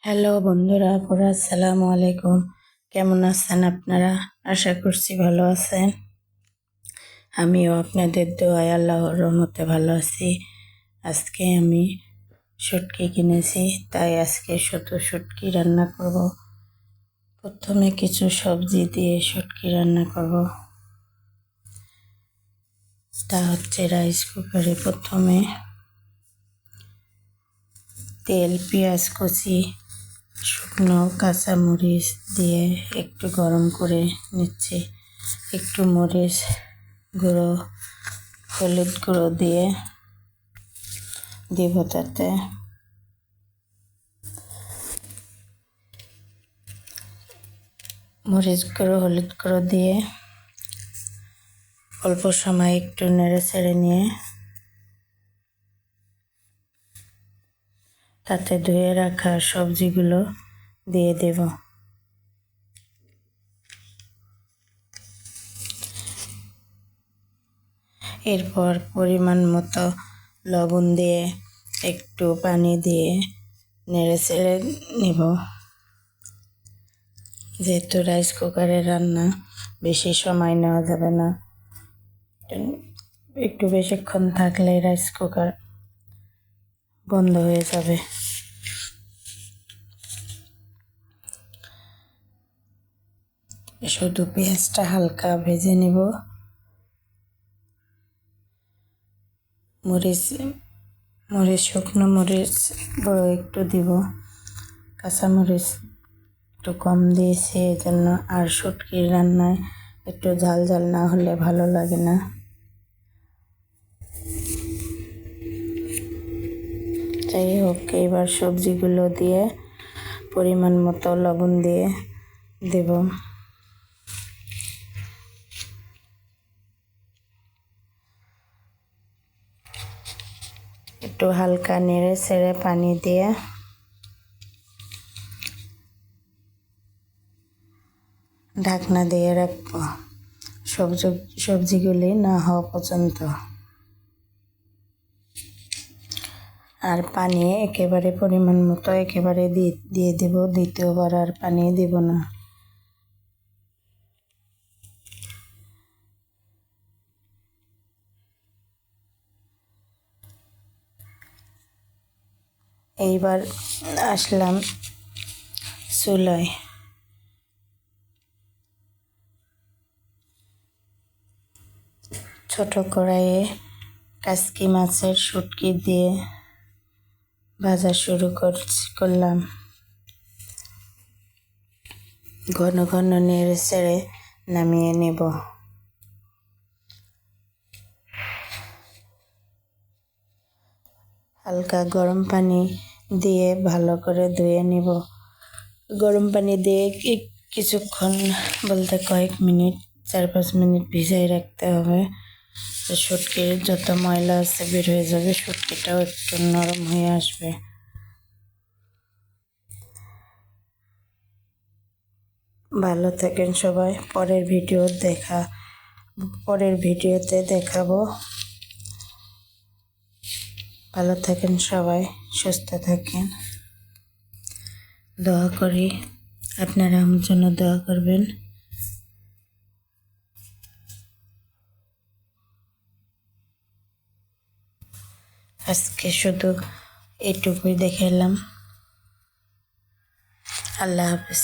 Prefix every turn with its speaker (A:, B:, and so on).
A: Hello বন্ধুরা, আসসালামু আলাইকুম। কেমন আছেন আপনারা? আশা করছি ভালো আছেন। আমিও আপনাদের দোয়ায় আল্লাহর রহমতে ভালো আছি। আজকে আমি শুটকি কিনেছি, তাই আজকে শুধু শুটকি রান্না করব। প্রথমে কিছু সবজি দিয়ে শুটকি রান্না করব। তা হচ্ছে রাইস কুকারে প্রথমে তেল, পেঁয়াজ কুচি, শুকনো কাঁচামরিচ দিয়ে একটু গরম করে নিচ্ছি। একটু মরিচ গুঁড়ো, হলুদ গুঁড়ো দিয়ে দিব তাতে। মরিচ গুঁড়ো, হলুদ গুঁড়ো দিয়ে অল্প সময় একটু নেড়ে ছেড়ে নিয়ে তাতে ধুয়ে রাখা সবজিগুলো দিয়ে দেব। এরপর পরিমাণ মতো লবণ দিয়ে একটু পানি দিয়ে নেড়ে ছেড়ে নেব। যেহেতু রাইস কুকারে রান্না, বেশি সময় নেওয়া যাবে না। একটু বেশিক্ষণ থাকলে রাইস কুকার বন্ধ হয়ে যাবে। শুধু পেঁয়াজটা হালকা ভেজে নেব। মরিচ শুকনো মরিচ বড় একটু দিব, কাঁচামরিচ একটু কম দিয়েছি এই জন্য। আর শুটকির রান্নায় একটু ঝাল ঝাল না হলে ভালো লাগে না। যাই হোক, এবার সবজিগুলো দিয়ে পরিমাণ মতো লবণ দিয়ে দেব। একটু হালকা নেড়ে ছেড়ে পানি দিয়ে ঢাকনা দিয়ে রাখবো সবজিগুলি না হওয়া পর্যন্ত। আর পানি একেবারে পরিমাণ মতো একেবারে দিয়ে দেব, দ্বিতীয়বার আর পানি দেব না। এইবার আসলাম চুলায়। ছোট কড়াইয়ে কাচকি মাছের শুটকি দিয়ে ভাজা শুরু করলাম। ঘন ঘন নেড়ে ছেড়ে নামিয়ে নেব। হালকা গরম পানি দিয়ে ভালো করে ধুয়ে নেব। গরম পানি দিয়ে কিছুক্ষণ বলতে কয়েক মিনিট, 4-5 মিনিট ভিজাই রাখতে হবে। শুটকির যত ময়লা আছে বের হয়ে যাবে, শুটকিটাও একটু নরম হয়ে আসবে। ভালো থাকেন সবাই। পরের ভিডিওতে দেখাবো। ভালো থাকেন সবাই, সুস্থ থাকেন। দোয়া করি আপনারা আমার জন্য দোয়া করবেন। আজকে শুধু এটুকুই দেখালাম। আল্লাহ হাফেজ।